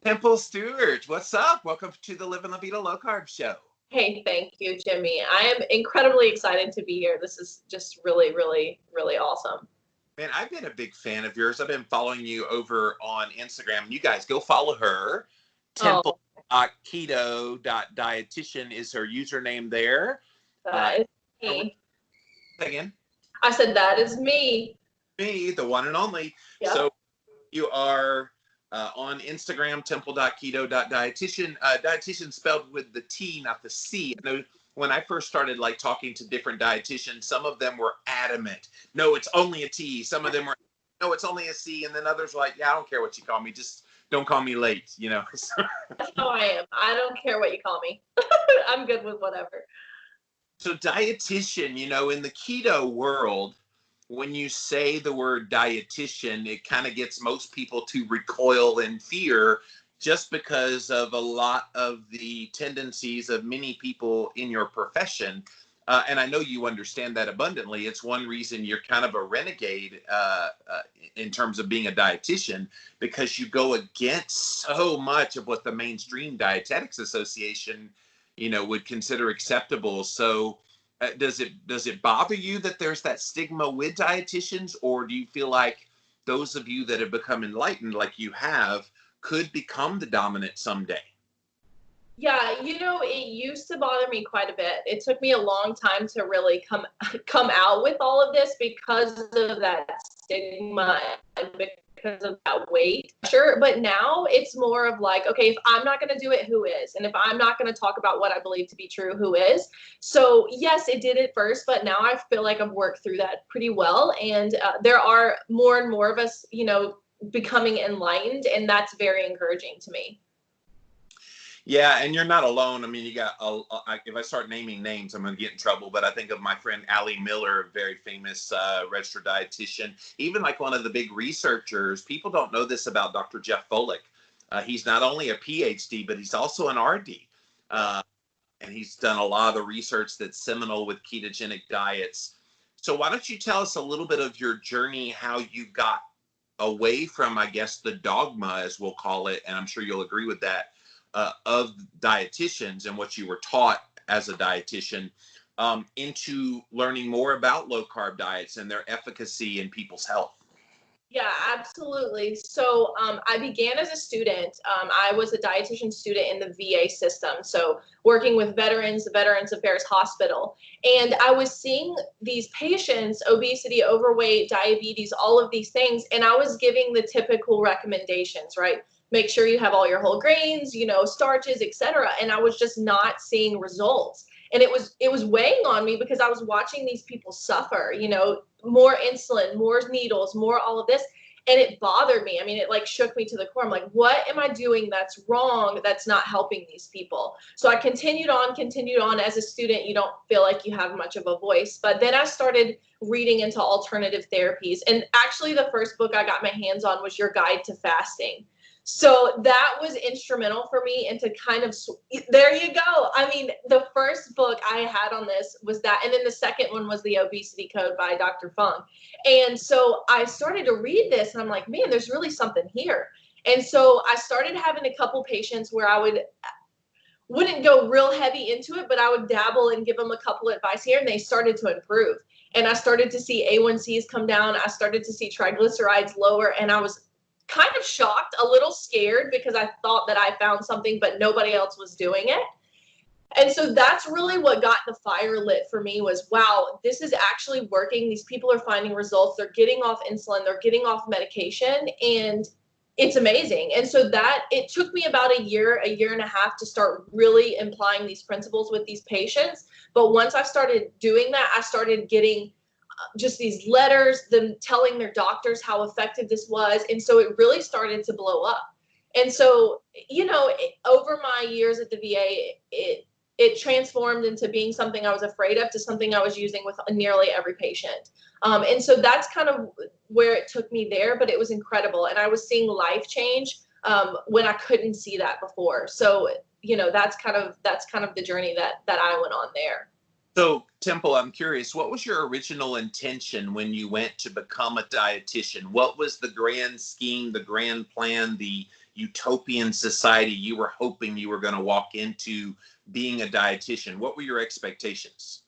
Temple Stewart, what's up? Welcome to the Live and La Vida Low Carb Show. Hey, thank you, Jimmy. I am incredibly excited to be here. This is just really, really, really awesome. Man, I've been a big fan of yours. I've been following you over on Instagram. You guys go follow her. Temple.keto.dietitian is her username there. That is me. Again? I said that is me. Me, the one and only. Yep. So you are on Instagram, temple.keto.dietitian. Dietitian spelled with the T, not the C. I know when I first started talking to different dietitians, some of them were adamant. No, it's only a T. Some of them were, no, it's only a C. And then others were like, yeah, I don't care what you call me. Just don't call me late, That's how I am. I don't care what you call me. I'm good with whatever. So dietitian, in the keto world, when you say the word dietitian, it kind of gets most people to recoil in fear just because of a lot of the tendencies of many people in your profession. And I know you understand that abundantly. It's one reason you're kind of a renegade in terms of being a dietitian, because you go against so much of what the mainstream Dietetics Association, would consider acceptable. So does it bother you that there's that stigma with dietitians, or do you feel like those of you that have become enlightened like you have could become the dominant someday? Yeah, it used to bother me quite a bit. It took me a long time to really come out with all of this because of that stigma and because of that weight. Sure, but now it's more of like, okay, if I'm not going to do it, who is? And if I'm not going to talk about what I believe to be true, who is? So yes, it did at first, but now I feel like I've worked through that pretty well. And there are more and more of us, becoming enlightened, and that's very encouraging to me. Yeah, and you're not alone. I mean, you got, if I start naming names, I'm going to get in trouble, but I think of my friend Allie Miller, a very famous registered dietitian, even like one of the big researchers. People don't know this about Dr. Jeff Volek. He's not only a PhD, but he's also an RD. And he's done a lot of the research that's seminal with ketogenic diets. So why don't you tell us a little bit of your journey, how you got away from, I guess, the dogma, as we'll call it, and I'm sure you'll agree with that, of dietitians and what you were taught as a dietitian, into learning more about low carb diets and their efficacy in people's health. Yeah, absolutely. So I began as a student. I was a dietitian student in the VA system. So working with veterans, the Veterans Affairs Hospital. And I was seeing these patients, obesity, overweight, diabetes, all of these things. And I was giving the typical recommendations, right? Make sure you have all your whole grains, starches, etc. And I was just not seeing results. And it was weighing on me because I was watching these people suffer, more insulin, more needles, more all of this. And it bothered me. I mean, it shook me to the core. I'm like, what am I doing that's wrong, that's not helping these people? So I continued on. As a student, you don't feel like you have much of a voice. But then I started reading into alternative therapies. And actually, the first book I got my hands on was Your Guide to Fasting. So that was instrumental for me into kind of, there you go. I mean, the first book I had on this was that. And then the second one was The Obesity Code by Dr. Fung. And so I started to read this and I'm like, man, there's really something here. And so I started having a couple patients where I wouldn't go real heavy into it, but I would dabble and give them a couple advice here, and they started to improve. And I started to see A1Cs come down. I started to see triglycerides lower, and I was kind of shocked, a little scared, because I thought that I found something, but nobody else was doing it. And so that's really what got the fire lit for me was, wow, this is actually working. These people are finding results. They're getting off insulin. They're getting off medication, and it's amazing. And so it took me about a year and a half to start really implying these principles with these patients. But once I started doing that, I started getting just these letters, them telling their doctors how effective this was. And so it really started to blow up. And so, over my years at the VA, it transformed into being something I was afraid of to something I was using with nearly every patient. And so that's kind of where it took me there, but it was incredible. And I was seeing life change when I couldn't see that before. So, that's kind of the journey that I went on there. So, Temple, I'm curious, what was your original intention when you went to become a dietitian? What was the grand scheme, the grand plan, the utopian society you were hoping you were going to walk into being a dietitian? What were your expectations?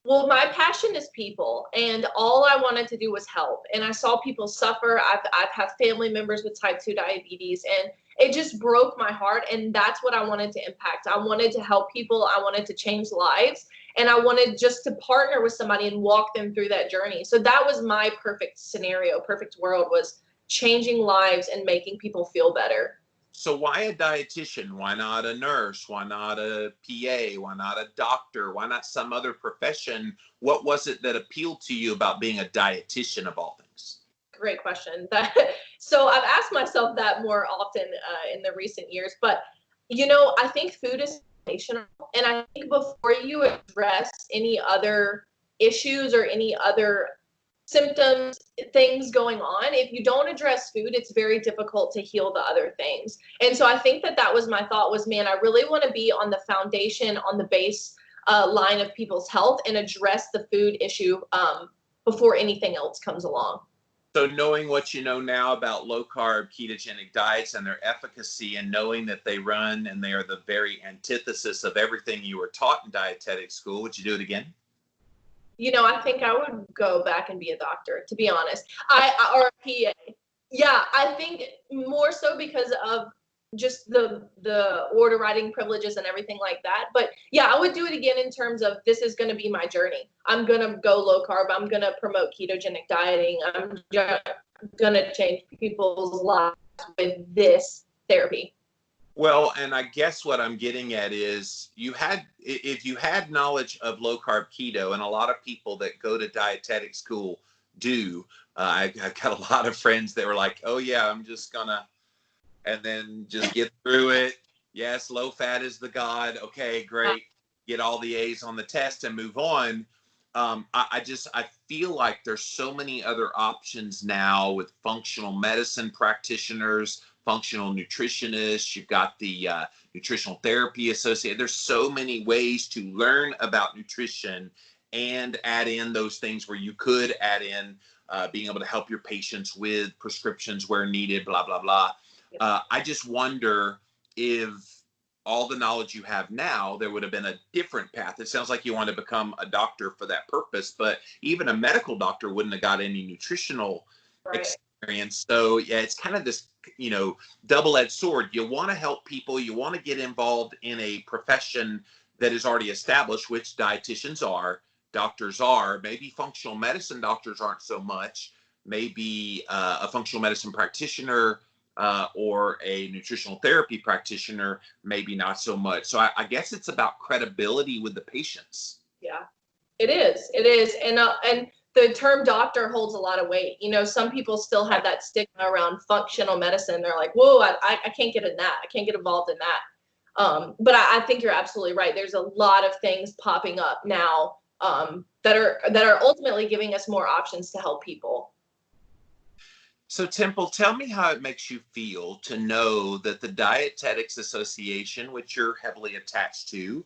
Well, my passion is people, and all I wanted to do was help. And I saw people suffer. I've had family members with type 2 diabetes, and it just broke my heart. And that's what I wanted to impact. I wanted to help people. I wanted to change lives. And I wanted just to partner with somebody and walk them through that journey. So that was my perfect scenario, perfect world, was changing lives and making people feel better. So why a dietitian? Why not a nurse? Why not a PA? Why not a doctor? Why not some other profession? What was it that appealed to you about being a dietitian of all things? Great question. So I've asked myself that more often in the recent years, but I think food is foundational, and I think before you address any other issues or any other symptoms, things going on, if you don't address food, it's very difficult to heal the other things. And so I think that was my thought was, man, I really want to be on the foundation, on the base line of people's health and address the food issue before anything else comes along. So knowing what you know now about low-carb ketogenic diets and their efficacy, and knowing that they run and they are the very antithesis of everything you were taught in dietetic school, would you do it again? I think I would go back and be a doctor, to be honest. Or a PA. Yeah, I think more so because of just the order writing privileges and everything like that. But yeah, I would do it again in terms of this is going to be my journey. I'm going to go low carb. I'm going to promote ketogenic dieting. I'm going to change people's lives with this therapy. Well, and I guess what I'm getting at is if you had knowledge of low carb keto, and a lot of people that go to dietetic school do, I've got a lot of friends that were like, oh yeah, I'm just gonna, and then just get through it. Yes, low fat is the god. Okay, great. Get all the A's on the test and move on. I feel like there's so many other options now with functional medicine practitioners, functional nutritionists. You've got the nutritional therapy associated. There's so many ways to learn about nutrition and add in those things where you could add in being able to help your patients with prescriptions where needed, blah, blah, blah. I just wonder if all the knowledge you have now, there would have been a different path. It sounds like you want to become a doctor for that purpose, but even a medical doctor wouldn't have got any nutritional experience. So yeah, it's kind of this, double-edged sword. You want to help people. You want to get involved in a profession that is already established, which dietitians are, doctors are. Maybe functional medicine doctors aren't so much. Maybe a functional medicine practitioner or a nutritional therapy practitioner, maybe not so much. So I guess it's about credibility with the patients. Yeah, it is. It is. And the term doctor holds a lot of weight. Some people still have that stigma around functional medicine. They're like, whoa, I can't get in that. I can't get involved in that. But I think you're absolutely right. There's a lot of things popping up now that are ultimately giving us more options to help people. So Temple, tell me how it makes you feel to know that the Dietetics Association, which you're heavily attached to,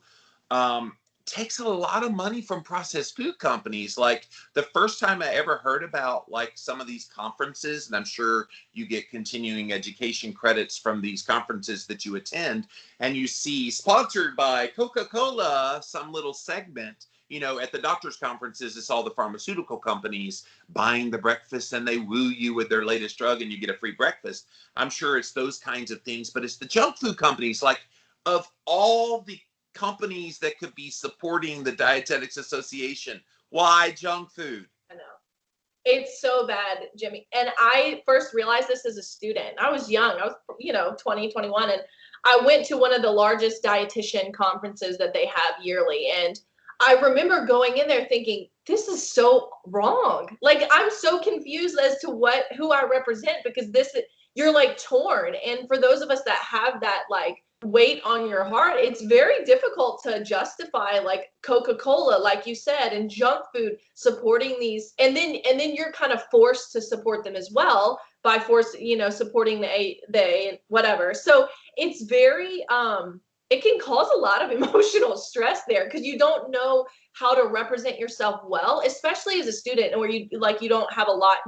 takes a lot of money from processed food companies. Like the first time I ever heard about like some of these conferences, and I'm sure you get continuing education credits from these conferences that you attend, and you see sponsored by Coca-Cola, some little segment. At the doctor's conferences, it's all the pharmaceutical companies buying the breakfast, and they woo you with their latest drug and you get a free breakfast. I'm sure it's those kinds of things, but it's the junk food companies. Like, of all the companies that could be supporting the Dietetics Association, why junk food? I know. It's so bad, Jimmy. And I first realized this as a student. I was young. I was, 20, 21. And I went to one of the largest dietitian conferences that they have yearly. And I remember going in there thinking, this is so wrong. Like, I'm so confused as to who I represent, because you're like torn. And for those of us that have that like weight on your heart, it's very difficult to justify like Coca-Cola, like you said, and junk food supporting these. And then you're kind of forced to support them as well by supporting the whatever. So it's very, it can cause a lot of emotional stress there, because you don't know how to represent yourself well, especially as a student, or you don't have a lot,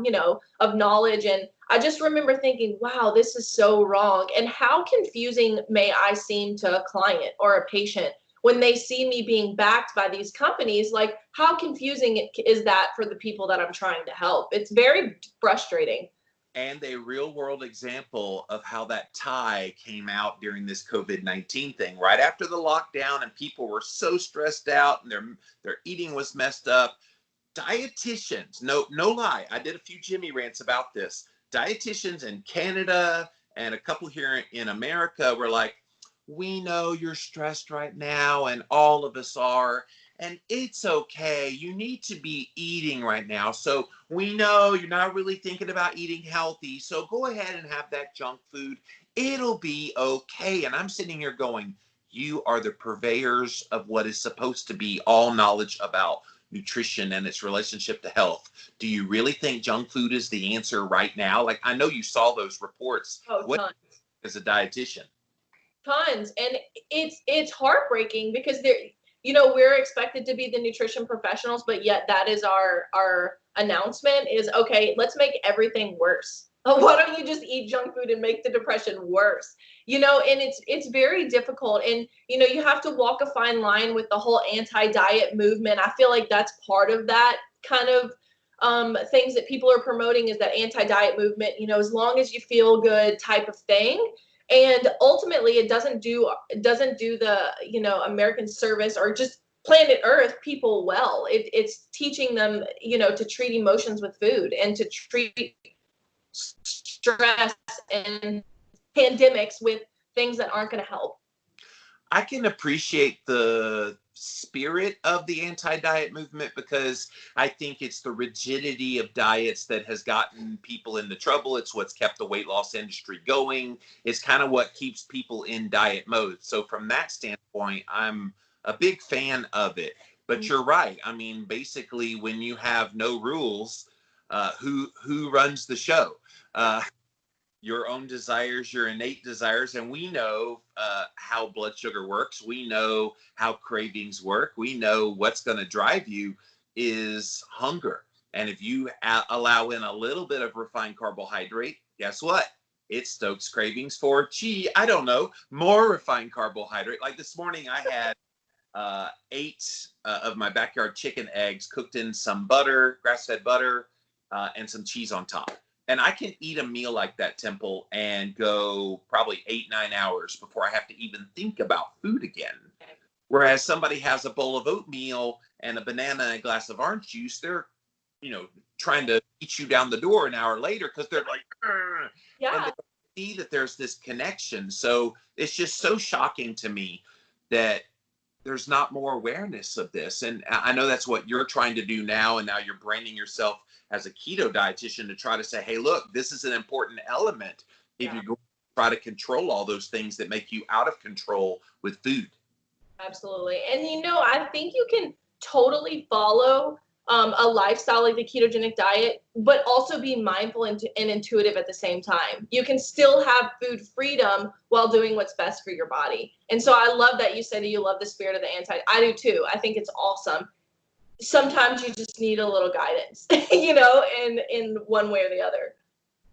of knowledge. And I just remember thinking, wow, this is so wrong. And how confusing may I seem to a client or a patient when they see me being backed by these companies? Like, how confusing is that for the people that I'm trying to help? It's very frustrating. And a real world example of how that tie came out during this COVID-19 thing. Right after the lockdown and people were so stressed out and their eating was messed up, dietitians, no lie, I did a few Jimmy rants about this. Dietitians in Canada and a couple here in America were like, we know you're stressed right now, and all of us are, and it's okay. You need to be eating right now. So we know you're not really thinking about eating healthy. So go ahead and have that junk food. It'll be okay. And I'm sitting here going, you are the purveyors of what is supposed to be all knowledge about nutrition and its relationship to health. Do you really think junk food is the answer right now? Like, I know you saw those reports. Oh, What tons. as a dietitian? Tons. And it's heartbreaking because there, you know, we're expected to be the nutrition professionals, but yet that is our announcement is, okay, let's make everything worse. Why don't you just eat junk food and make the depression worse? You know, and it's very difficult. And, you know, you have to walk a fine line with the whole anti-diet movement. I feel like that's part of that kind of things that people are promoting, is that anti-diet movement, you know, as long as you feel good type of thing. And ultimately it doesn't do the, you know, American service or just planet Earth people well. It's teaching them, you know, to treat emotions with food and to treat stress and pandemics with things that aren't going to help. I can appreciate the spirit of the anti-diet movement because I think it's the rigidity of diets that has gotten people into trouble. It's what's kept the weight loss industry going. It's kind of what keeps people in diet mode. So from that standpoint, I'm a big fan of it. But you're right. I mean, basically, when you have no rules, who runs the show? Your own desires, your innate desires. And we know how blood sugar works. We know how cravings work. We know what's going to drive you is hunger. And if you allow in a little bit of refined carbohydrate, guess what? It stokes cravings for, I don't know, more refined carbohydrate. Like this morning, I had 8 of my backyard chicken eggs cooked in some butter, grass-fed butter, and some cheese on top. And I can eat a meal like that, Temple, and go probably 8-9 hours before I have to even think about food again. Whereas somebody has a bowl of oatmeal and a banana and a glass of orange juice, they're, you know, trying to eat you down the door an hour later because they're like, "Argh." Yeah. And they see that there's this connection. So it's just so shocking to me that there's not more awareness of this. And I know that's what you're trying to do now. And now you're branding yourself as a keto dietitian to try to say, hey, look, this is an important element if you're going to try to control all those things that make you out of control with food. Absolutely. And, you know, I think you can totally follow a lifestyle like the ketogenic diet, but also be mindful and intuitive at the same time. You can still have food freedom while doing what's best for your body. And so I love that you said that you love the spirit of the I do too. I think it's awesome. Sometimes you just need a little guidance, you know, in one way or the other.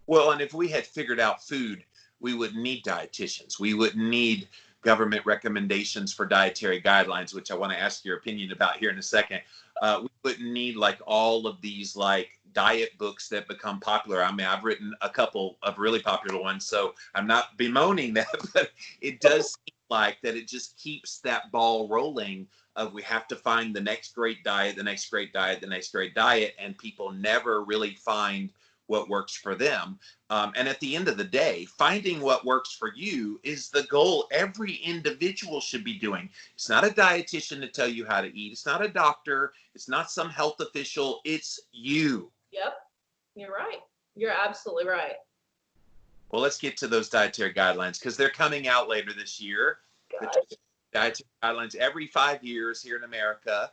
Well, and if we had figured out food, we wouldn't need dietitians. We wouldn't need government recommendations for dietary guidelines, which I want to ask your opinion about here in a second. We wouldn't need like all of these like diet books that become popular. I mean, I've written a couple of really popular ones, so I'm not bemoaning that, but it does seem like that it just keeps that ball rolling of we have to find the next great diet, the next great diet, the next great diet, and people never really find what works for them. And at the end of the day, finding what works for you is the goal every individual should be doing. It's not a dietitian to tell you how to eat. It's not a doctor. It's not some health official. It's you. Yep. You're right. You're absolutely right. Well, let's get to those dietary guidelines because they're coming out later this year. Gosh. The dietary guidelines every 5 years here in America.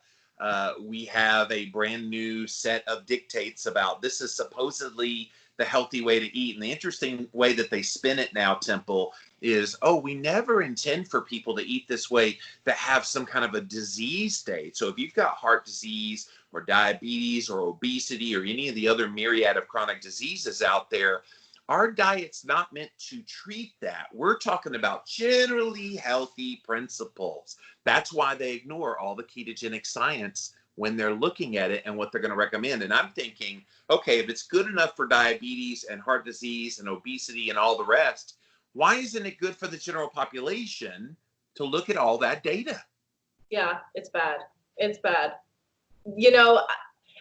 We have a brand new set of dictates about this is supposedly the healthy way to eat. And the interesting way that they spin it now, Temple, is, oh, we never intend for people to eat this way that have some kind of a disease state. So if you've got heart disease or diabetes or obesity or any of the other myriad of chronic diseases out there, Our diet's not meant to treat that. We're talking about generally healthy principles. That's why they ignore all the ketogenic science when they're looking at it and what they're going to recommend. And I'm thinking, okay, if it's good enough for diabetes and heart disease and obesity and all the rest, why isn't it good for the general population to look at all that data? Yeah, it's bad. It's bad. You know,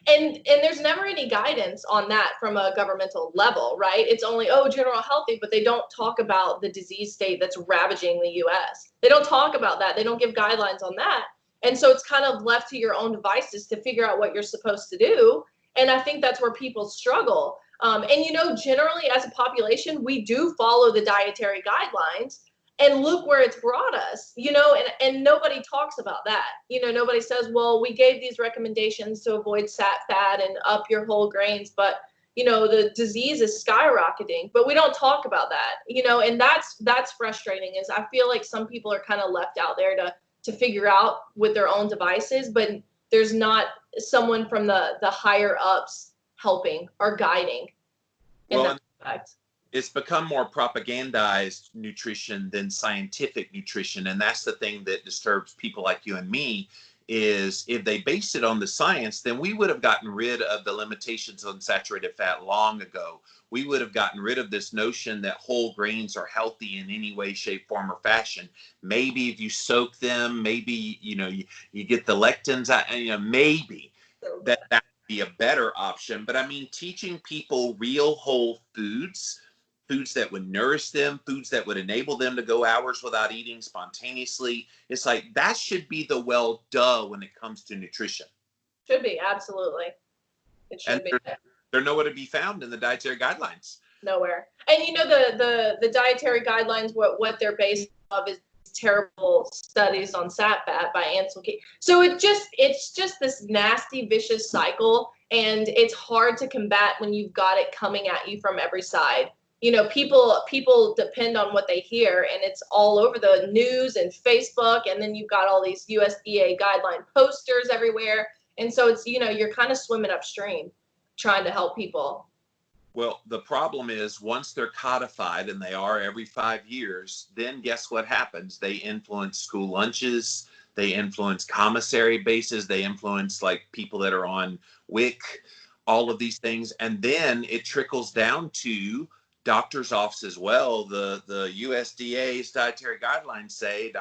and there's never any guidance on that from a governmental level, right? It's only, oh, general healthy, but they don't talk about the disease state that's ravaging the US. They don't talk about that. They don't give guidelines on that. And so it's kind of left to your own devices to figure out what you're supposed to do. And I think that's where people struggle. And, you know, generally as a population, we do follow the dietary guidelines. And look where it's brought us, you know, and nobody talks about that. You know, nobody says, well, we gave these recommendations to avoid fat and up your whole grains, but, you know, the disease is skyrocketing, but we don't talk about that, you know, and that's frustrating. Is I feel like some people are kind of left out there to figure out with their own devices, but there's not someone from the higher ups helping or guiding in that respect. It's become more propagandized nutrition than scientific nutrition. And that's the thing that disturbs people like you and me, is if they based it on the science, then we would have gotten rid of the limitations on saturated fat long ago. We would have gotten rid of this notion that whole grains are healthy in any way, shape, form, or fashion. Maybe if you soak them, maybe, you know, you get the lectins, you know, maybe that would be a better option. But I mean, teaching people real whole foods that would nourish them, foods that would enable them to go hours without eating spontaneously. It's like that should be the duh when it comes to nutrition. Should be, absolutely. It should be. They're nowhere to be found in the dietary guidelines. Nowhere. And you know, the dietary guidelines, what they're based off is terrible studies on fat by Ansel Keys. So it's just this nasty, vicious cycle, and it's hard to combat when you've got it coming at you from every side. You know, people depend on what they hear, and it's all over the news and Facebook, and then you've got all these USDA guideline posters everywhere. And so it's, you know, you're kind of swimming upstream trying to help people. Well, the problem is once they're codified, and they are every 5 years, then guess what happens? They influence school lunches, they influence commissary bases, they influence like people that are on WIC, all of these things. And then it trickles down to doctor's office as well. The USDA's dietary guidelines say,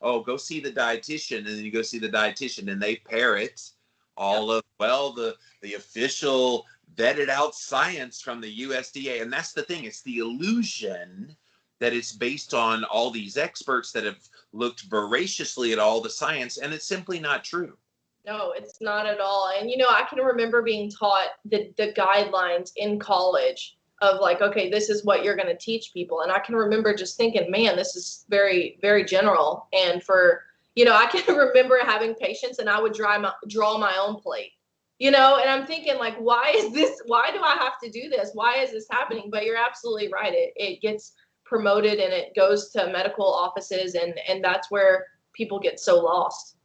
oh, go see the dietitian, and then you go see the dietitian, and they parrot all of, well, the official vetted out science from the USDA. And that's the thing. It's the illusion that it's based on all these experts that have looked voraciously at all the science, and it's simply not true. No, it's not at all. And, you know, I can remember being taught the guidelines in college of like, okay, this is what you're going to teach people. And I can remember just thinking, man, this is very, very general. And for, you know, I can remember having patients, and I would draw my own plate, you know, and I'm thinking like, why do I have to do this? Why is this happening? But you're absolutely right. It gets promoted, and it goes to medical offices, and that's where people get so lost.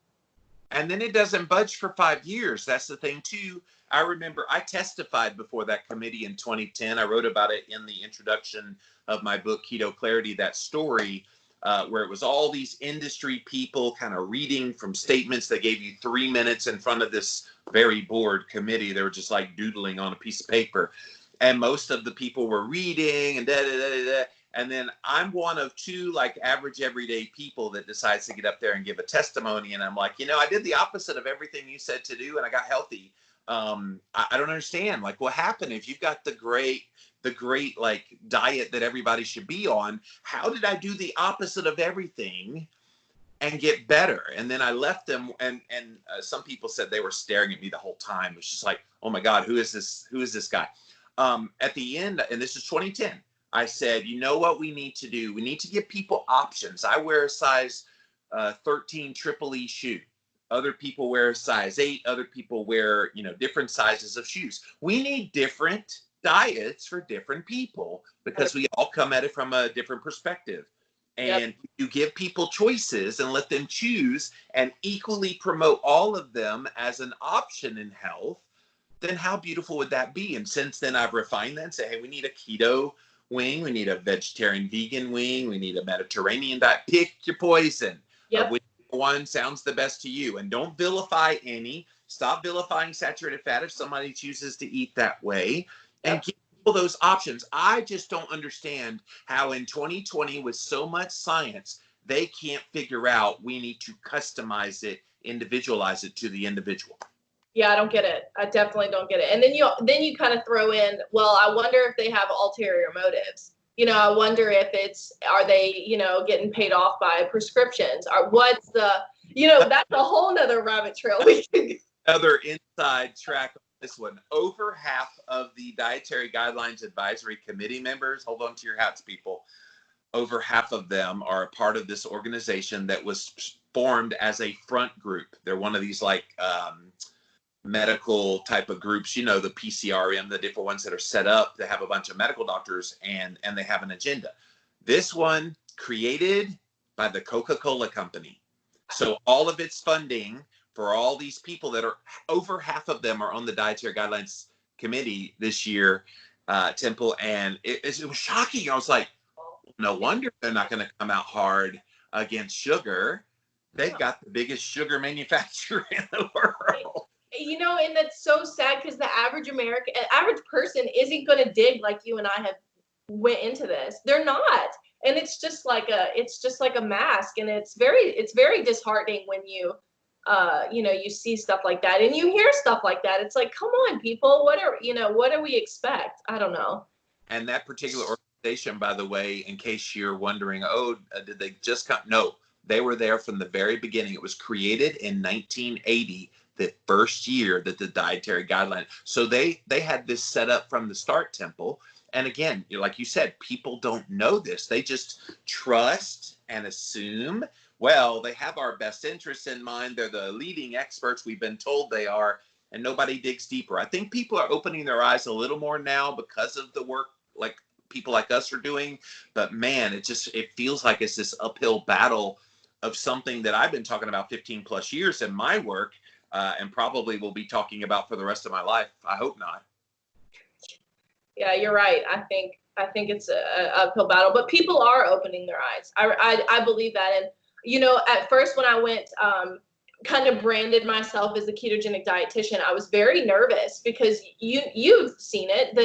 And then it doesn't budge for 5 years. That's the thing too. I remember I testified before that committee in 2010. I wrote about it in the introduction of my book, Keto Clarity, that story where it was all these industry people kind of reading from statements. They gave you 3 minutes in front of this very bored committee. They were just like doodling on a piece of paper. And most of the people were reading and da-da-da-da-da. And then I'm one of two like average everyday people that decides to get up there and give a testimony. And I'm like, you know, I did the opposite of everything you said to do, and I got healthy. I don't understand. Like, what happened if you've got the great like diet that everybody should be on? How did I do the opposite of everything and get better? And then I left them, and some people said they were staring at me the whole time. It was just like, oh my God, who is this guy? At the end, and this is 2010. I said, you know what we need to do? We need to give people options. I wear a size 13 triple E shoe. Other people wear a size 8. Other people wear, you know, different sizes of shoes. We need different diets for different people because we all come at it from a different perspective. And you give people choices and let them choose and equally promote all of them as an option in health. then how beautiful would that be? And since then, I've refined that and say, hey, we need a keto wing, we need a vegetarian vegan wing, we need a Mediterranean diet. Pick your poison of which one sounds the best to you. And don't vilify any. Stop vilifying saturated fat if somebody chooses to eat that way. And give people those options. I just don't understand how in 2020, with so much science, they can't figure out we need to customize it, individualize it to the individual. Yeah, I don't get it. I definitely don't get it. And then you kind of throw in, well, I wonder if they have ulterior motives. You know, I wonder if are they, you know, getting paid off by prescriptions, or what's the, you know, that's a whole nother rabbit trail. Another inside track on this one. Over half of the Dietary Guidelines Advisory Committee members, hold on to your hats, people. Over half of them are a part of this organization that was formed as a front group. They're one of these like medical type of groups, you know, the PCRM, the different ones that are set up to have a bunch of medical doctors and they have an agenda. This one created by the Coca-Cola company. So all of its funding for all these people that are over half of them are on the Dietary Guidelines Committee this year, Temple. And it was shocking. I was like, no wonder they're not going to come out hard against sugar. They've got the biggest sugar manufacturer in the world. You know, and that's so sad because the average person isn't going to dig like you and I have went into this. They're not. And it's just like a mask. And it's very disheartening when you you see stuff like that and you hear stuff like that. It's like, come on, people, what do we expect? I don't know. And that particular organization, by the way, in case you're wondering, did they just come? No, they were there from the very beginning. It was created in 1980, the first year that the Dietary Guidelines. So they had this set up from the start, Temple. And again, like you said, people don't know this. They just trust and assume, well, they have our best interests in mind. They're the leading experts. We've been told they are, and nobody digs deeper. I think people are opening their eyes a little more now because of the work like people like us are doing. But man, it feels like it's this uphill battle of something that I've been talking about 15 plus years in my work, and probably will be talking about for the rest of my life. I hope not. Yeah, you're right. I think it's a uphill battle, but people are opening their eyes. I believe that. And you know, at first when I went, kind of branded myself as a ketogenic dietitian, I was very nervous because you've seen it,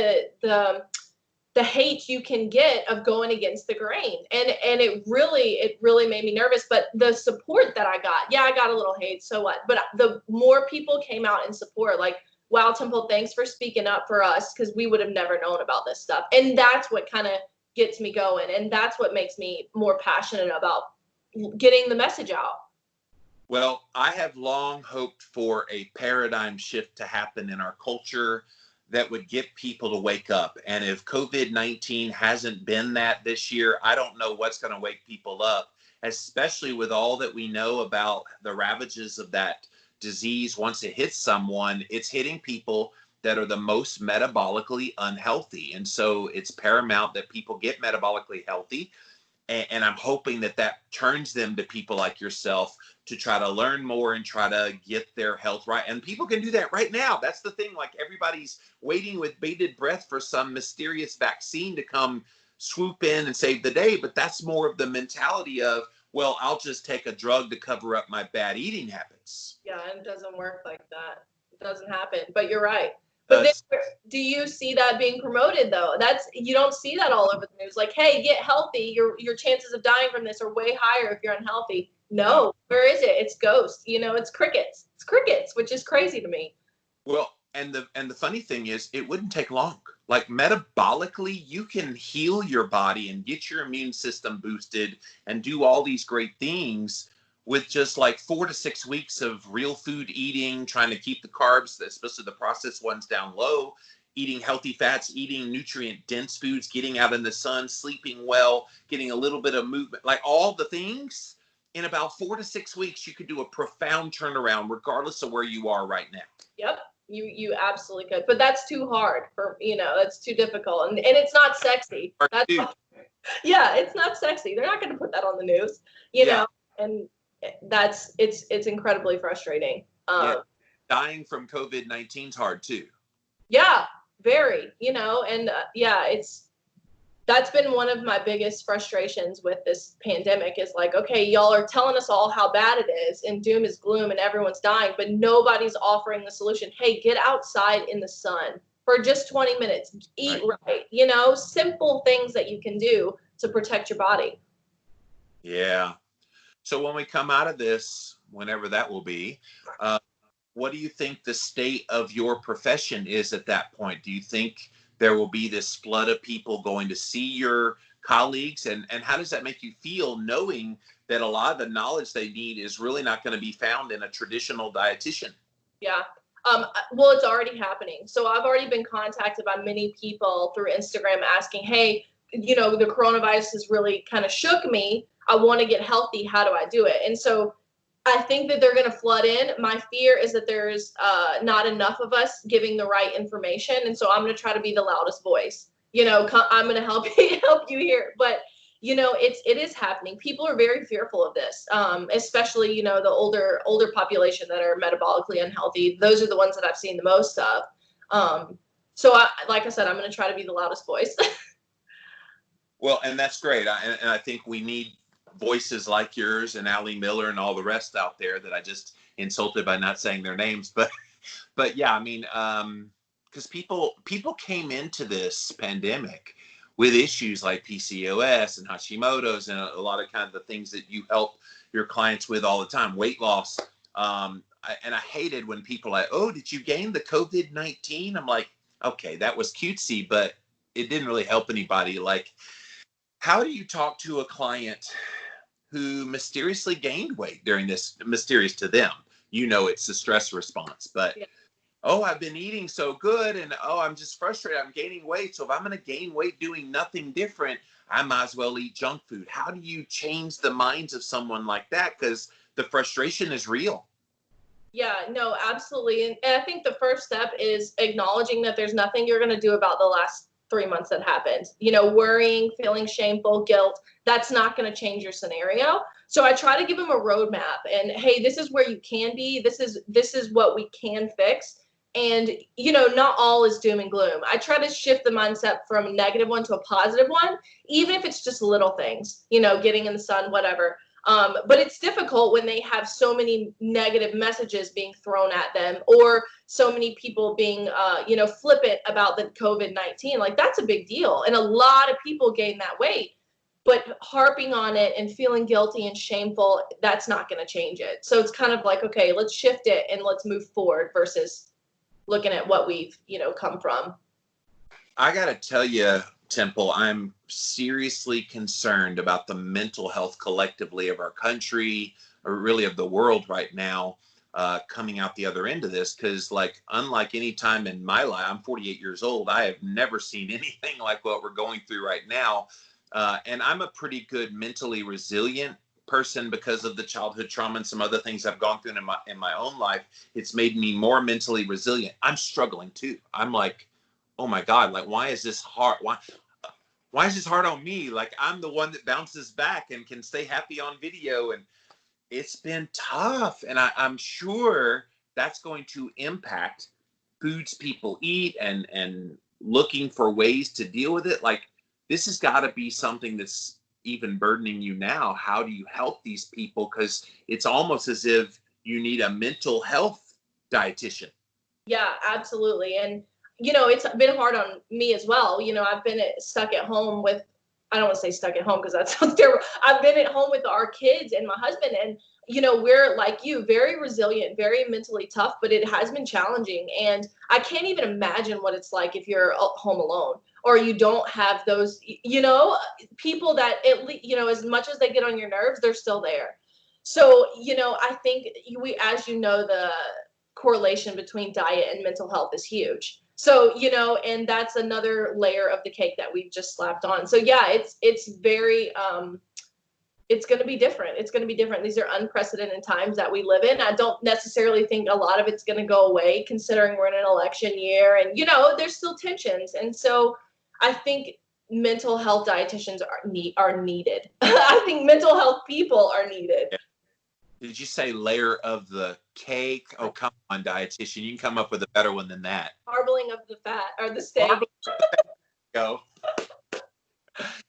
the hate you can get of going against the grain, and it really made me nervous. But the support that I got a little hate, so what? But the more people came out in support, like, wow, Temple, thanks for speaking up for us, because we would have never known about this stuff. And that's what kind of gets me going, and that's what makes me more passionate about getting the message out. Well, I have long hoped for a paradigm shift to happen in our culture that would get people to wake up. And if COVID-19 hasn't been that this year, I don't know what's going to wake people up, especially with all that we know about the ravages of that disease. Once it hits someone, it's hitting people that are the most metabolically unhealthy. And so it's paramount that people get metabolically healthy. And I'm hoping that turns them to people like yourself to try to learn more and try to get their health right. And people can do that right now. That's the thing. Like, everybody's waiting with bated breath for some mysterious vaccine to come swoop in and save the day. But that's more of the mentality of, well, I'll just take a drug to cover up my bad eating habits. Yeah, and it doesn't work like that. It doesn't happen. But you're right. But then, do you see that being promoted though? You don't see that all over the news. Like, hey, get healthy. Your chances of dying from this are way higher if you're unhealthy. No, where is it? It's ghosts. You know, it's crickets. It's crickets, which is crazy to me. Well, and the funny thing is, it wouldn't take long. Like, metabolically, you can heal your body and get your immune system boosted and do all these great things with just like 4 to 6 weeks of real food eating, trying to keep the carbs, especially the processed ones, down low, eating healthy fats, eating nutrient-dense foods, getting out in the sun, sleeping well, getting a little bit of movement, like all the things. In about 4 to 6 weeks, you could do a profound turnaround regardless of where you are right now. Yep. You absolutely could. But that's too hard that's too difficult. And it's not sexy. Yeah, it's not sexy. They're not going to put that on the news, you know, and it's incredibly frustrating. Dying from COVID-19 is hard too. Yeah, very, and yeah, that's been one of my biggest frustrations with this pandemic is like, okay, y'all are telling us all how bad it is and doom is gloom and everyone's dying, but nobody's offering the solution. Hey, get outside in the sun for just 20 minutes, eat right, simple things that you can do to protect your body. Yeah. So when we come out of this, whenever that will be, what do you think the state of your profession is at that point? Do you think there will be this flood of people going to see your colleagues? And how does that make you feel knowing that a lot of the knowledge they need is really not going to be found in a traditional dietitian? Yeah. Well, it's already happening. So I've already been contacted by many people through Instagram asking, hey, the coronavirus has really kind of shook me. I want to get healthy. How do I do it? And so I think that they're going to flood in. My fear is that there's not enough of us giving the right information. And so I'm going to try to be the loudest voice. I'm going to help you here. But it is happening. People are very fearful of this, especially the older population that are metabolically unhealthy. Those are the ones that I've seen the most of. So like I said, I'm going to try to be the loudest voice. Well, and that's great. And I think we need voices like yours and Allie Miller and all the rest out there that I just insulted by not saying their names. But yeah, I mean, because people came into this pandemic with issues like PCOS and Hashimoto's and a lot of kind of the things that you help your clients with all the time, weight loss. And I hated when people are like, oh, did you gain the COVID-19? I'm like, okay, that was cutesy, but it didn't really help anybody. Like, how do you talk to a client who mysteriously gained weight during this? Mysterious to them, it's the stress response, but yeah. Oh, I've been eating so good and I'm just frustrated. I'm gaining weight. So if I'm going to gain weight doing nothing different, I might as well eat junk food. How do you change the minds of someone like that? Because the frustration is real. Yeah, no, absolutely. And I think the first step is acknowledging that there's nothing you're going to do about the last 3 months that happened. Worrying, feeling shameful, guilt, that's not going to change your scenario. So I try to give them a roadmap and, hey, this is where you can be. This is what we can fix. And, not all is doom and gloom. I try to shift the mindset from a negative one to a positive one, even if it's just little things, getting in the sun, whatever. But it's difficult when they have so many negative messages being thrown at them or so many people being, flippant about the COVID-19. Like, that's a big deal. And a lot of people gain that weight. But harping on it and feeling guilty and shameful, that's not going to change it. So it's kind of like, okay, let's shift it and let's move forward versus looking at what we've, come from. I got to tell you, Temple, I'm seriously concerned about the mental health collectively of our country, or really of the world right now, coming out the other end of this. Because, unlike any time in my life, I'm 48 years old, I have never seen anything like what we're going through right now. And I'm a pretty good mentally resilient person because of the childhood trauma and some other things I've gone through in my own life. It's made me more mentally resilient. I'm struggling too. I'm like, oh my God, why is this hard? Why is this hard on me? Like, I'm the one that bounces back and can stay happy on video. And it's been tough. And I'm sure that's going to impact foods people eat and looking for ways to deal with it. Like, this has got to be something that's even burdening you now. How do you help these people? Because it's almost as if you need a mental health dietitian. Yeah, absolutely. And it's been hard on me as well. I've been stuck at home with, I don't want to say stuck at home because that sounds terrible. I've been at home with our kids and my husband, and we're like you, very resilient, very mentally tough, but it has been challenging. And I can't even imagine what it's like if you're home alone or you don't have those, people that at least, as much as they get on your nerves, they're still there. So, I think as the correlation between diet and mental health is huge. So, and that's another layer of the cake that we've just slapped on. So yeah, it's very, it's going to be different. It's going to be different. These are unprecedented times that we live in. I don't necessarily think a lot of it's going to go away considering we're in an election year and, there's still tensions. And so I think mental health dietitians are needed. I think mental health people are needed. Did you say layer of the cake? Oh, come on, dietitian. You can come up with a better one than that. Marbling of the fat or the steak. Marbling of the fat. Go.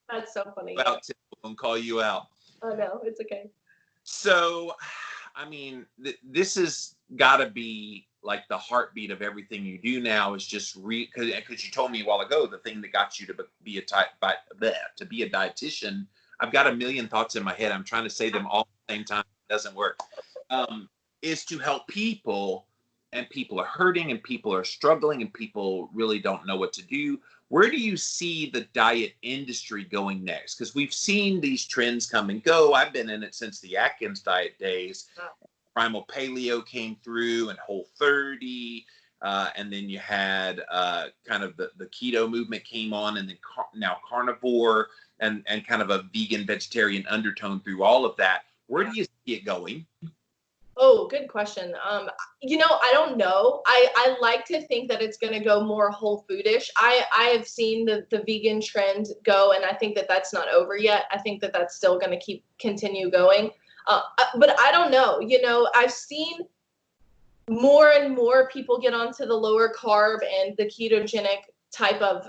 That's so funny. Well, I'm gonna call you out. Oh no, it's okay. So, I mean, this has got to be like the heartbeat of everything you do now is just because you told me a while ago the thing that got you to be a dietitian. I've got a million thoughts in my head. I'm trying to say them all at the same time. It doesn't work. Is to help people, and people are hurting, and people are struggling, and people really don't know what to do. Where do you see the diet industry going next? Because we've seen these trends come and go. I've been in it since the Atkins diet days. Primal Paleo came through, and Whole30, and then you had kind of the keto movement came on, and then now carnivore, and kind of a vegan vegetarian undertone through all of that. Where do you see it going? Oh, good question. I don't know. I like to think that it's going to go more whole foodish. I have seen the vegan trend go, and I think that that's not over yet. I think that that's still going to continue going. But I don't know. I've seen more and more people get onto the lower carb and the ketogenic type of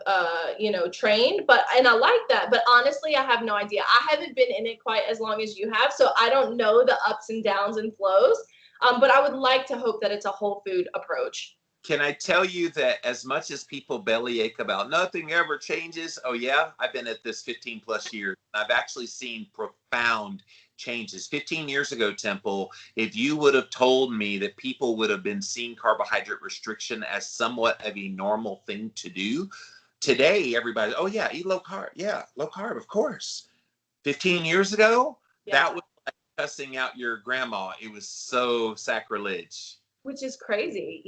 train, and I like that, but honestly I have no idea. I haven't been in it quite as long as you have, so I don't know the ups and downs and flows, but I would like to hope that it's a whole food approach. Can I tell you that as much as people bellyache about nothing ever changes, oh yeah, I've been at this 15 plus years. I've actually seen profound changes. 15 years ago, Temple, if you would have told me that people would have been seeing carbohydrate restriction as somewhat of a normal thing to do, today everybody, oh yeah, eat low carb. Yeah, low carb, of course. 15 years ago, that was like cussing out your grandma. It was so sacrilege. Which is crazy,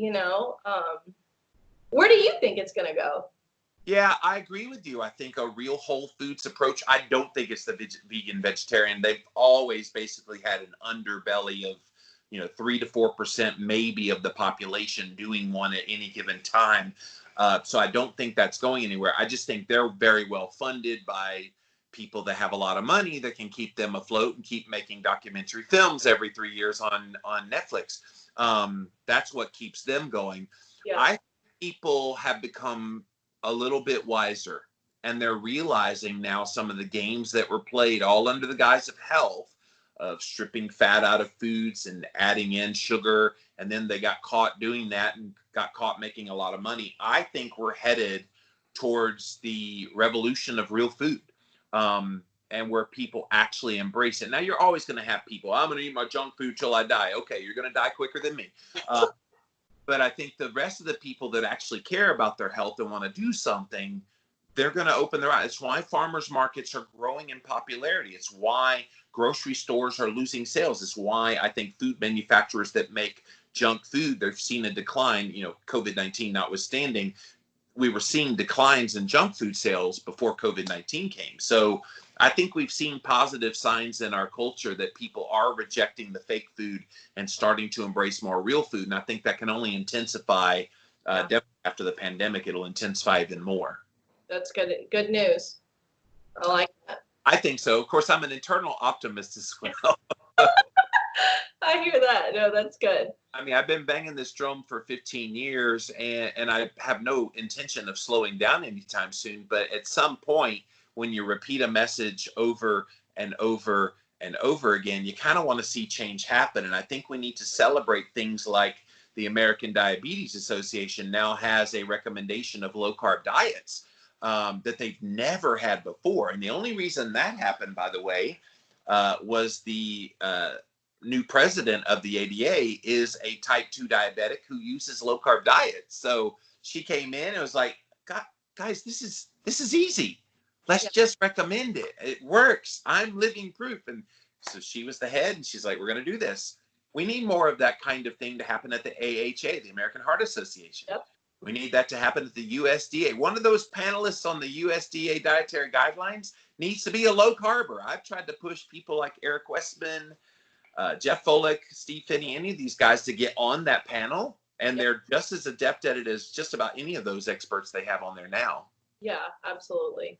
Where do you think it's going to go? Yeah, I agree with you. I think a real whole foods approach, I don't think it's the vegan vegetarian. They've always basically had an underbelly of, 3 to 4% maybe of the population doing one at any given time. So I don't think that's going anywhere. I just think they're very well funded by people that have a lot of money that can keep them afloat and keep making documentary films every 3 years on Netflix. That's what keeps them going. Yeah. I think people have become a little bit wiser, and they're realizing now some of the games that were played all under the guise of health, of stripping fat out of foods and adding in sugar, and then they got caught doing that and got caught making a lot of money. I think we're headed towards the revolution of real food, and where people actually embrace it. Now, you're always going to have people, I'm going to eat my junk food till I die. Okay, you're going to die quicker than me. But I think the rest of the people that actually care about their health and want to do something, they're going to open their eyes. It's why farmers markets are growing in popularity. It's why grocery stores are losing sales. It's why I think food manufacturers that make junk food, they've seen a decline, COVID-19 notwithstanding. We were seeing declines in junk food sales before COVID-19 came. So I think we've seen positive signs in our culture that people are rejecting the fake food and starting to embrace more real food. And I think that can only intensify. Definitely after the pandemic, it'll intensify even more. That's good. Good news. I like that. I think so. Of course, I'm an internal optimist as well. I hear that. No, that's good. I mean, I've been banging this drum for 15 years, and I have no intention of slowing down anytime soon. But at some point, when you repeat a message over and over and over again, you kind of want to see change happen. And I think we need to celebrate things like the American Diabetes Association now has a recommendation of low-carb diets that they've never had before. And the only reason that happened, by the way, was the new president of the ADA is a type 2 diabetic who uses low-carb diets. So she came in and was like, guys, this is easy. Let's just recommend it. It works. I'm living proof. And so she was the head, and she's like, we're going to do this. We need more of that kind of thing to happen at the AHA, the American Heart Association. Yep. We need that to happen at the USDA. One of those panelists on the USDA Dietary Guidelines needs to be a low carber. I've tried to push people like Eric Westman, Jeff Folek, Steve Finney, any of these guys to get on that panel, and they're just as adept at it as just about any of those experts they have on there now. Yeah, absolutely.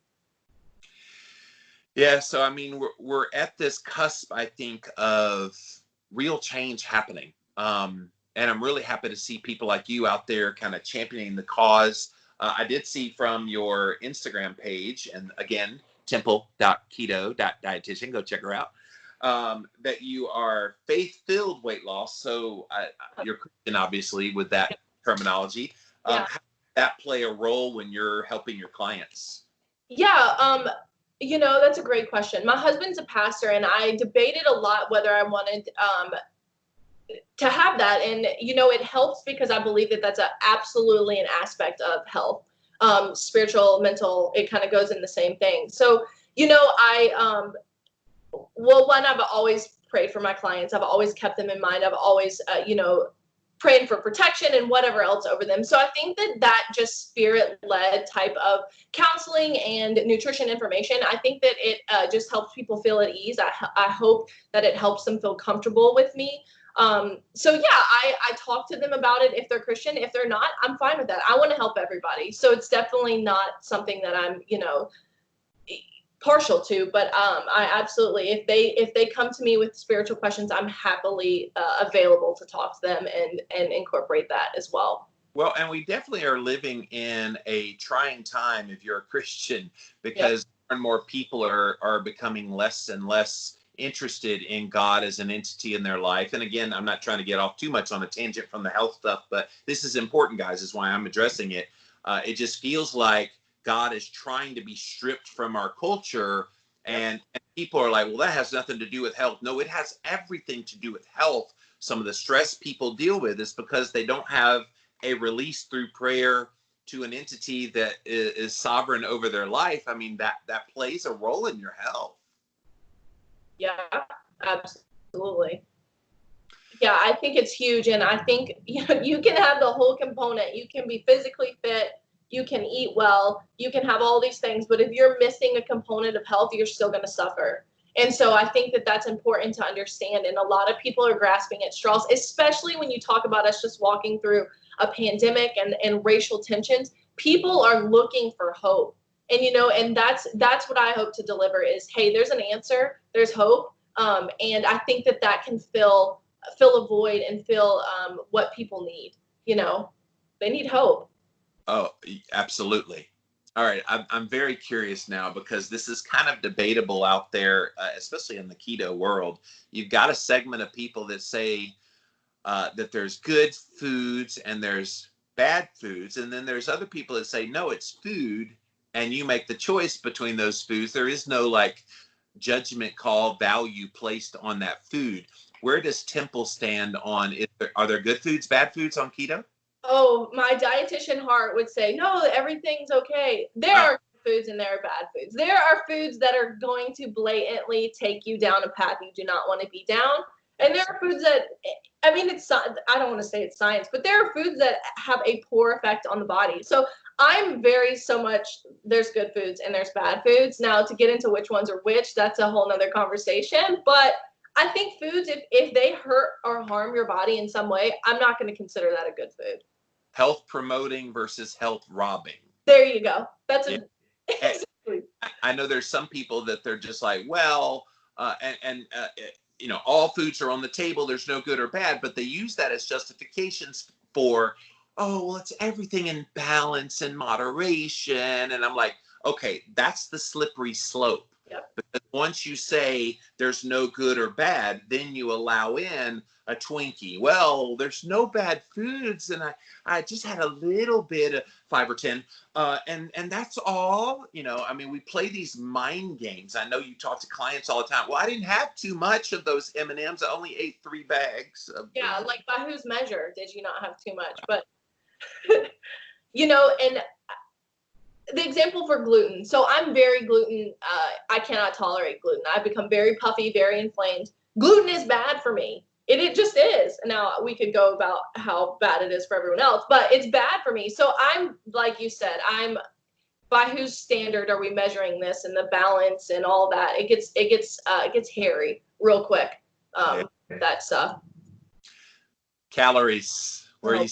Yeah, so I mean, we're at this cusp, I think, of real change happening. And I'm really happy to see people like you out there kind of championing the cause. I did see from your Instagram page, and again, temple.keto.dietitian, go check her out, that you are faith-filled weight loss. So you're Christian, obviously, with that terminology. Yeah. How does that play a role when you're helping your clients? Yeah, that's a great question. My husband's a pastor, and I debated a lot whether I wanted to have that. And, it helps because I believe that that's absolutely an aspect of health, spiritual, mental, it kind of goes in the same thing. So, one, I've always prayed for my clients. I've always kept them in mind. I've always, praying for protection and whatever else over them. So I think that just spirit-led type of counseling and nutrition information, I think that it just helps people feel at ease. I hope that it helps them feel comfortable with me. So yeah, I talk to them about it if they're Christian. If they're not, I'm fine with that. I want to help everybody. So it's definitely not something that I'm, partial to, but I absolutely, if they come to me with spiritual questions, I'm happily available to talk to them and incorporate that as well. Well, and we definitely are living in a trying time if you're a Christian, because more and more people are becoming less and less interested in God as an entity in their life. And again, I'm not trying to get off too much on a tangent from the health stuff, but this is important, guys, is why I'm addressing it. It just feels like God is trying to be stripped from our culture, and people are like, well, that has nothing to do with health. No, it has everything to do with health. Some of the stress people deal with is because they don't have a release through prayer to an entity that is sovereign over their life. I mean, that plays a role in your health. Yeah, absolutely. Yeah, I think it's huge. And I think you can have the whole component. You can be physically fit, you can eat well, you can have all these things, but if you're missing a component of health, you're still going to suffer. And so I think that that's important to understand. And a lot of people are grasping at straws, especially when you talk about us just walking through a pandemic and racial tensions. People are looking for hope. And, and that's what I hope to deliver is, hey, there's an answer, there's hope. And I think that can fill a void and fill what people need. They need hope. Oh, absolutely. All right. I'm very curious now, because this is kind of debatable out there, especially in the keto world. You've got a segment of people that say that there's good foods and there's bad foods. And then there's other people that say, no, it's food, and you make the choice between those foods. There is no judgment call value placed on that food. Where does Temple stand on are there good foods, bad foods on keto? Oh, my dietitian heart would say, no, everything's okay. There are foods and there are bad foods. There are foods that are going to blatantly take you down a path you do not want to be down. And there are foods that, I don't want to say it's science, but there are foods that have a poor effect on the body. So I'm there's good foods and there's bad foods. Now, to get into which ones are which, that's a whole nother conversation. But I think foods, if they hurt or harm your body in some way, I'm not going to consider that a good food. Health promoting versus health robbing. There you go. That's exactly. I know there's some people that they're just like, well, all foods are on the table. There's no good or bad, but they use that as justifications for, oh, well, it's everything in balance and moderation. And I'm like, okay, that's the slippery slope. Yep. Because once you say there's no good or bad, then you allow in a Twinkie. Well, there's no bad foods, and I just had a little bit of 5 or 10, and that's all. We play these mind games. I know you talk to clients all the time. Well, I didn't have too much of those M&Ms. I only ate 3 bags. Like by whose measure did you not have too much? But and the example for gluten. So I'm very gluten. I cannot tolerate gluten. I've become very puffy, very inflamed. Gluten is bad for me. It just is. Now we could go about how bad it is for everyone else, but it's bad for me. So I'm, like you said, by whose standard are we measuring this and the balance and all that? It gets hairy real quick. That stuff. Calories. Where are you?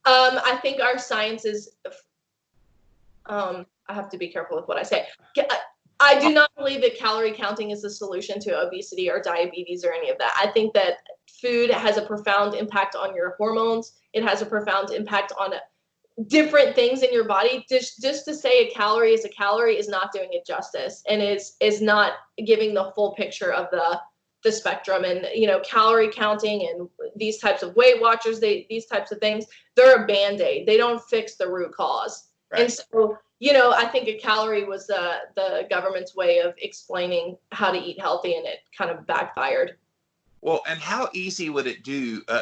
I think our science is, I have to be careful with what I say. I do not believe that calorie counting is the solution to obesity or diabetes or any of that. I think that food has a profound impact on your hormones. It has a profound impact on different things in your body. Just to say a calorie is not doing it justice, and is not giving the full picture of the spectrum. And calorie counting and these types of Weight Watchers, these types of things, they're a band-aid. They don't fix the root cause. Right. And so I think a calorie was the government's way of explaining how to eat healthy, and it kind of backfired. Well, and how easy would it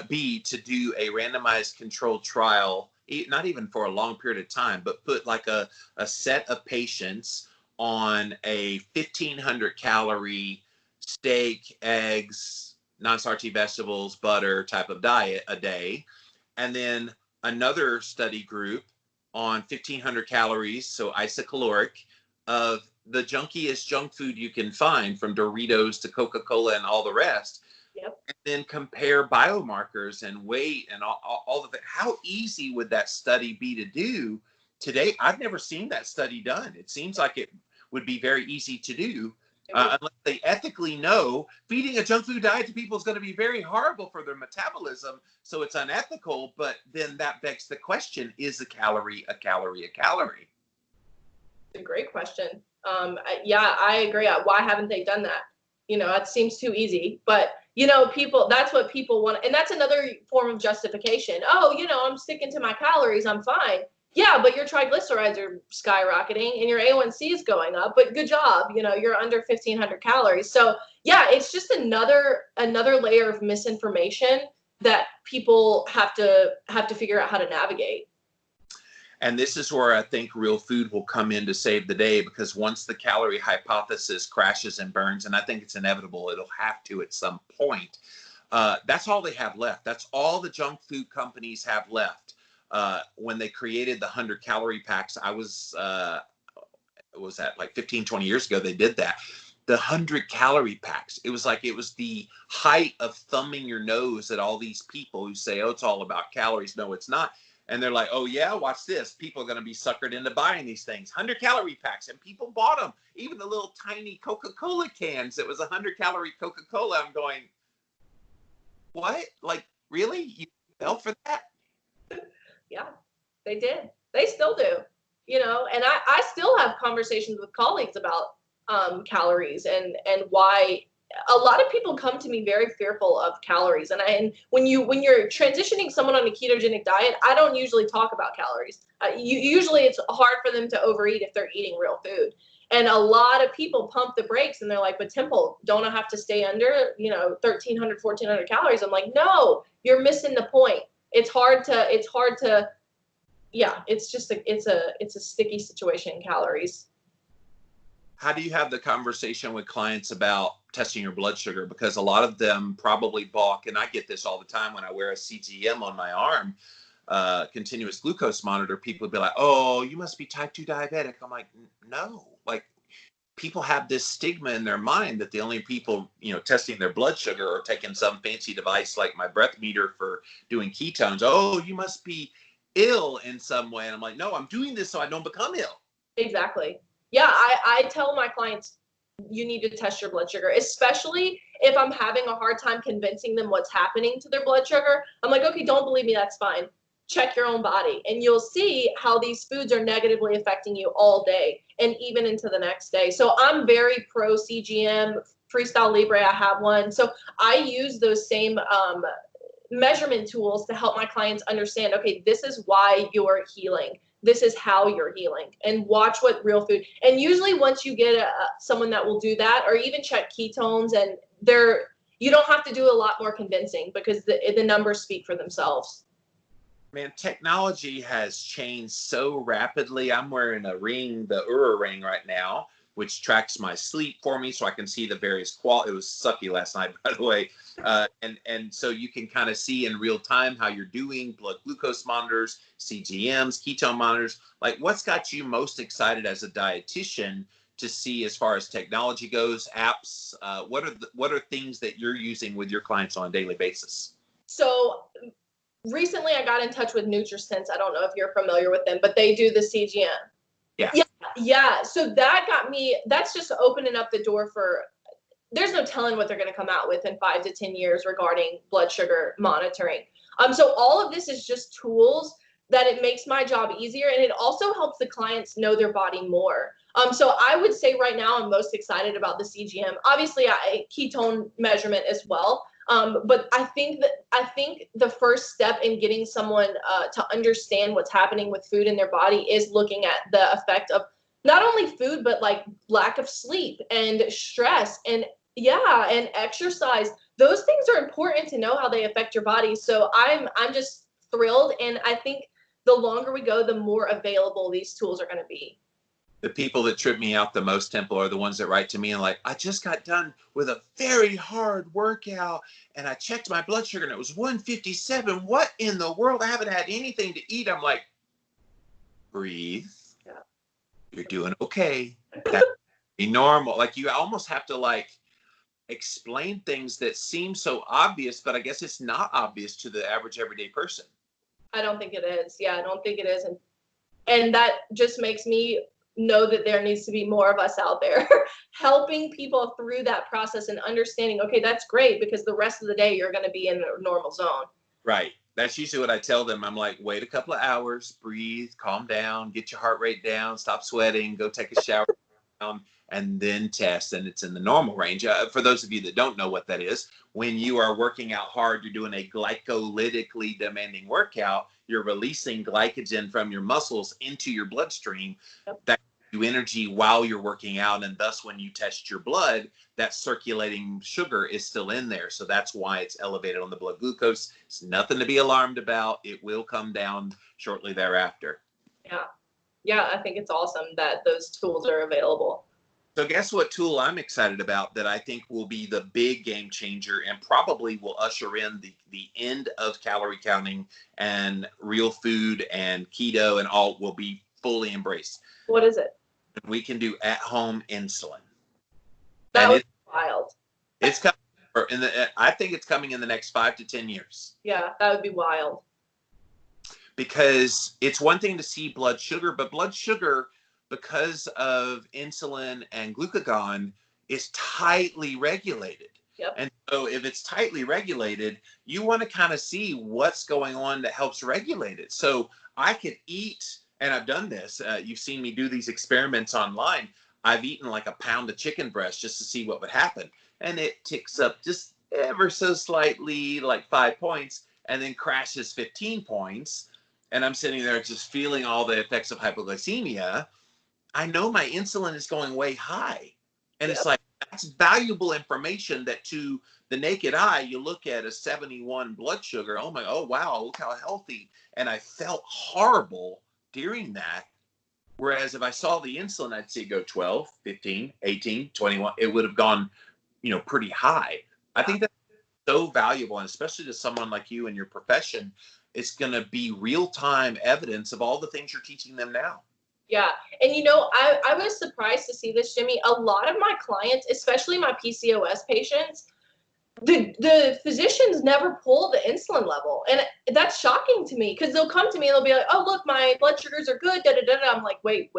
be to do a randomized controlled trial, not even for a long period of time, but put like a set of patients on a 1,500 calorie steak, eggs, non-starchy vegetables, butter type of diet a day, and then another study group on 1,500 calories, so isocaloric, of the junkiest junk food you can find, from Doritos to Coca-Cola and all the rest. Yep. And then compare biomarkers and weight and all of it. How easy would that study be to do today? I've never seen that study done. It seems like it would be very easy to do. Unless they ethically know feeding a junk food diet to people is going to be very horrible for their metabolism, so it's unethical. But then that begs the question, is a calorie a calorie a calorie? It's a great question. Yeah, I agree. Why haven't they done that? It seems too easy. But, people, that's what people want. And that's another form of justification. Oh, I'm sticking to my calories, I'm fine. Yeah, but your triglycerides are skyrocketing and your A1C is going up, but good job, you're under 1,500 calories. So yeah, it's just another layer of misinformation that people have to figure out how to navigate. And this is where I think real food will come in to save the day, because once the calorie hypothesis crashes and burns, and I think it's inevitable, it'll have to at some point, that's all they have left. That's all the junk food companies have left. When they created the 100 calorie packs, was that like 15, 20 years ago, they did that. The 100 calorie packs, it was the height of thumbing your nose at all these people who say, oh, it's all about calories. No, it's not. And they're like, oh yeah, watch this. People are going to be suckered into buying these things, 100 calorie packs. And people bought them. Even the little tiny Coca-Cola cans, it was 100 calorie Coca-Cola. I'm going, what? Like, really? You fell for that? Yeah, they did. They still do, and I still have conversations with colleagues about calories and why a lot of people come to me very fearful of calories. And when you're transitioning someone on a ketogenic diet, I don't usually talk about calories. Usually it's hard for them to overeat if they're eating real food. And a lot of people pump the brakes and they're like, but Temple, don't I have to stay under, 1,300, 1,400 calories? I'm like, no, you're missing the point. It's hard to, yeah, it's just it's a sticky situation in calories. How do you have the conversation with clients about testing your blood sugar? Because a lot of them probably balk, and I get this all the time when I wear a CGM on my arm, continuous glucose monitor. People would be like, oh, you must be type 2 diabetic. I'm like, no. Like, people have this stigma in their mind that the only people, testing their blood sugar or taking some fancy device like my breath meter for doing ketones. Oh, you must be ill in some way. And I'm like, no, I'm doing this so I don't become ill. Exactly. Yeah, I tell my clients, you need to test your blood sugar, especially if I'm having a hard time convincing them what's happening to their blood sugar. I'm like, okay, don't believe me, that's fine. Check your own body, and you'll see how these foods are negatively affecting you all day and even into the next day. So I'm very pro CGM, Freestyle Libre, I have one. So I use those same measurement tools to help my clients understand, okay, this is why you're healing. This is how you're healing, and watch what real food. And usually once you get someone that will do that, or even check ketones, and you don't have to do a lot more convincing, because the numbers speak for themselves. Man, technology has changed so rapidly. I'm wearing a ring, the Oura ring right now, which tracks my sleep for me so I can see the various It was sucky last night, by the way. And so you can kind of see in real time how you're doing, blood glucose monitors, CGMs, ketone monitors. Like, what's got you most excited as a dietitian to see as far as technology goes, apps? What are things that you're using with your clients on a daily basis? So recently I got in touch with NutriSense. I don't know if you're familiar with them, but they do the CGM. Yeah. Yeah. So that got me, that's just opening up the door for, there's no telling what they're going to come out with in 5 to 10 years regarding blood sugar monitoring. So all of this is just tools that it makes my job easier, and it also helps the clients know their body more. So I would say right now I'm most excited about the CGM. Obviously, ketone measurement as well. But I think the first step in getting someone to understand what's happening with food in their body is looking at the effect of not only food, but like lack of sleep and stress and exercise. Those things are important to know how they affect your body. So I'm just thrilled, and I think the longer we go, the more available these tools are going to be. The people that trip me out the most, Temple, are the ones that write to me and like, I just got done with a very hard workout and I checked my blood sugar and it was 157. What in the world? I haven't had anything to eat. I'm like, breathe. Yeah. You're doing okay. That's normal. Like, you almost have to like explain things that seem so obvious, but I guess it's not obvious to the average everyday person. I don't think it is. Yeah, I don't think it is. And that just makes me know that there needs to be more of us out there helping people through that process and understanding, okay, that's great, because the rest of the day you're going to be in a normal zone. Right. That's usually what I tell them. I'm like, wait a couple of hours, breathe, calm down, get your heart rate down, stop sweating, go take a shower, and then test, and it's in the normal range. For those of you that don't know what that is, when you are working out hard, you're doing a glycolytically demanding workout, you're releasing glycogen from your muscles into your bloodstream. Yep. That gives you energy while you're working out, and thus when you test your blood, that circulating sugar is still in there. So that's why it's elevated on the blood glucose. It's nothing to be alarmed about. It will come down shortly thereafter. Yeah, I think it's awesome that those tools are available. So guess what tool I'm excited about that I think will be the big game changer and probably will usher in the end of calorie counting, and real food and keto and all will be fully embraced. What is it? We can do at-home insulin. That and was wild. It's coming I think it's coming in the next 5 to 10 years. Yeah, that would be wild. Because it's one thing to see blood sugar, but blood sugar, because of insulin and glucagon, is tightly regulated. Yep. And so if it's tightly regulated, you want to kind of see what's going on that helps regulate it. So I could eat, and I've done this, you've seen me do these experiments online. I've eaten like a pound of chicken breast just to see what would happen. And it ticks up just ever so slightly, like 5 points, and then crashes 15 points. And I'm sitting there just feeling all the effects of hypoglycemia. I know my insulin is going way high. And It's like, that's valuable information that to the naked eye, you look at a 71 blood sugar. Oh wow, look how healthy. And I felt horrible during that. Whereas if I saw the insulin, I'd see it go 12, 15, 18, 21. It would have gone, pretty high. I think that's so valuable, and especially to someone like you in your profession, it's going to be real-time evidence of all the things you're teaching them now. Yeah. And I was surprised to see this, Jimmy. A lot of my clients, especially my PCOS patients, the physicians never pull the insulin level. And that's shocking to me, because they'll come to me and they'll be like, oh, look, my blood sugars are good. Da, da, da, da. I'm like, wait.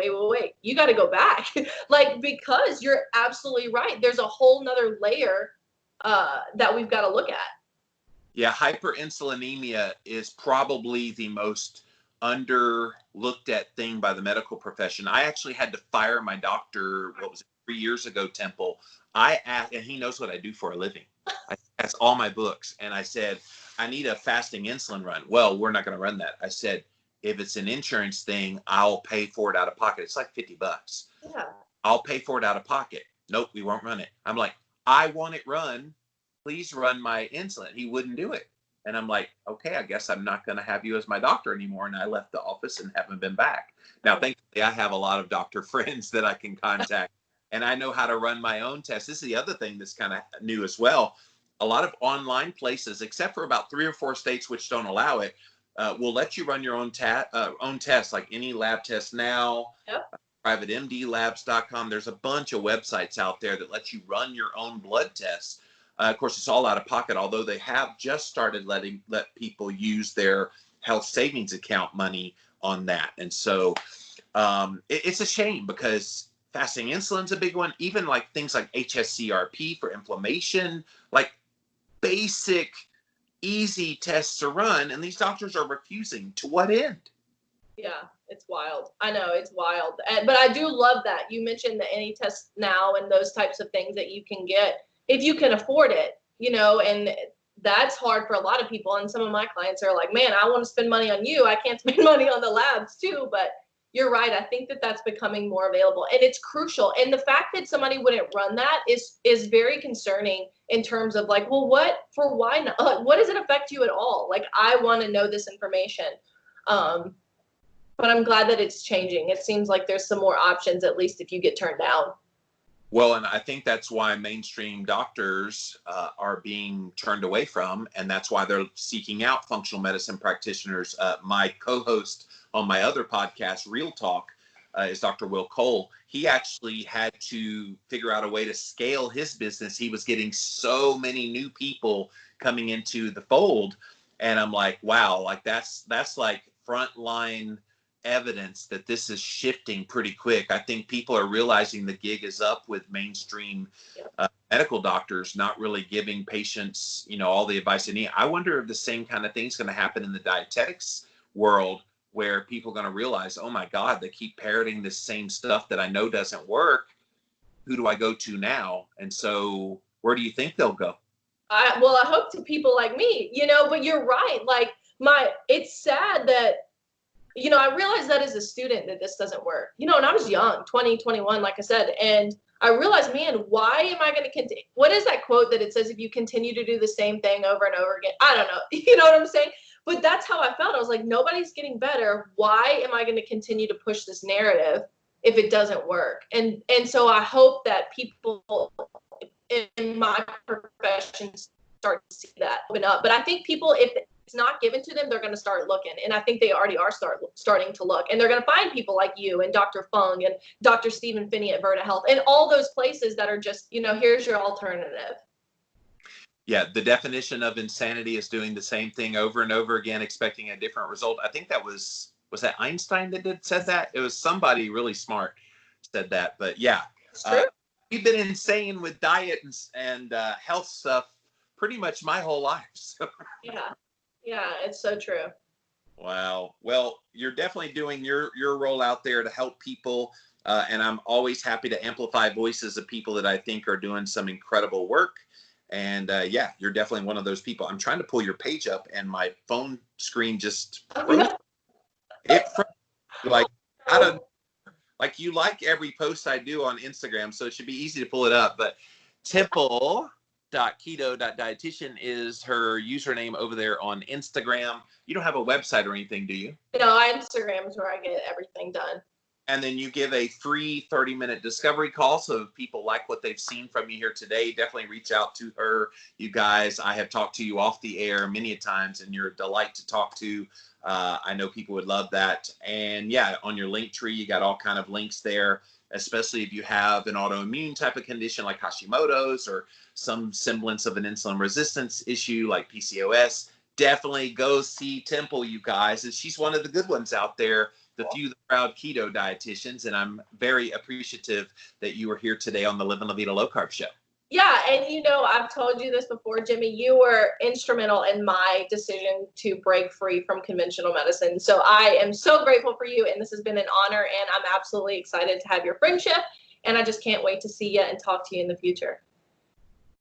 You got to go back. Because you're absolutely right. There's a whole nother layer that we've got to look at. Yeah, hyperinsulinemia is probably the most underlooked at thing by the medical profession. I actually had to fire my doctor, 3 years ago, Temple. I asked, and he knows what I do for a living. I asked all my books, and I said, I need a fasting insulin run. Well, we're not going to run that. I said, if it's an insurance thing, I'll pay for it out of pocket. It's like $50. Yeah. I'll pay for it out of pocket. Nope, we won't run it. I'm like, I want it run. Please run my insulin. He wouldn't do it. And I'm like, okay, I guess I'm not going to have you as my doctor anymore. And I left the office and haven't been back. Now, thankfully, I have a lot of doctor friends that I can contact, and I know how to run my own tests. This is the other thing that's kind of new as well. A lot of online places, except for about 3 or 4 states which don't allow it, will let you run your own tests, like Any Lab Test Now, privatemdlabs.com. There's a bunch of websites out there that let you run your own blood tests. Of course, it's all out of pocket, although they have just started let people use their health savings account money on that. And so It's a shame because fasting insulin's a big one. Even like things like HSCRP for inflammation, like basic, easy tests to run, and these doctors are refusing. To what end? Yeah, it's wild. I know, it's wild. But I do love that you mentioned the any test now and those types of things that you can get if you can afford it, and that's hard for a lot of people. And some of my clients are like, man, I want to spend money on you. I can't spend money on the labs too. But you're right. I think that that's becoming more available, and it's crucial. And the fact that somebody wouldn't run that is very concerning in terms of like, well, why not? What does it affect you at all? Like, I want to know this information. But I'm glad that it's changing. It seems like there's some more options, at least if you get turned down. Well, and I think that's why mainstream doctors are being turned away from, and that's why they're seeking out functional medicine practitioners. My co-host on my other podcast, Real Talk, is Dr. Will Cole. He actually had to figure out a way to scale his business. He was getting so many new people coming into the fold, and I'm like, wow, like that's like frontline evidence that this is shifting pretty quick. I think people are realizing the gig is up with mainstream medical doctors not really giving patients, all the advice they need. I wonder if the same kind of thing is going to happen in the dietetics world, where people are going to realize, oh my God, they keep parroting this same stuff that I know doesn't work. Who do I go to now? And so where do you think they'll go? I hope to people like me, but you're right. Like it's sad that, I realized that as a student that this doesn't work, and I was young, 20, 21, like I said, and I realized, man, why am I going to continue? What is that quote that it says, if you continue to do the same thing over and over again? I don't know. You know what I'm saying? But that's how I felt. I was like, nobody's getting better. Why am I going to continue to push this narrative if it doesn't work? And so I hope that people in my profession start to see that open up. But I think people, if it's not given to them, they're going to start looking. And I think they already are starting to look. And they're going to find people like you and Dr. Fung and Dr. Stephen Finney at Verta Health and all those places that are just, here's your alternative. Yeah, the definition of insanity is doing the same thing over and over again, expecting a different result. I think that was that Einstein that said that? It was somebody really smart said that. But yeah, it's true. We've been insane with diet and health stuff pretty much my whole life. So. Yeah, it's so true. Wow. Well, you're definitely doing your role out there to help people. And I'm always happy to amplify voices of people that I think are doing some incredible work. And yeah, you're definitely one of those people. I'm trying to pull your page up and my phone screen just froze. It froze. Like, I don't like you like every post I do on Instagram, so it should be easy to pull it up. But Temple.keto.dietitian is her username over there on Instagram. You don't have a website or anything, do you? No, Instagram is where I get everything done. And then you give a free 30-minute discovery call. So if people like what they've seen from you here today, definitely reach out to her. You guys, I have talked to you off the air many a times, and you're a delight to talk to. I know people would love that. And yeah, on your link tree, you got all kind of links there, especially if you have an autoimmune type of condition like Hashimoto's or some semblance of an insulin resistance issue like PCOS. Definitely go see Temple, you guys. And she's one of the good ones out there, the proud keto dietitians. And I'm very appreciative that you were here today on the Live and La Vida Low Carb Show. Yeah, and I've told you this before, Jimmy, you were instrumental in my decision to break free from conventional medicine. So I am so grateful for you, and this has been an honor, and I'm absolutely excited to have your friendship, and I just can't wait to see you and talk to you in the future.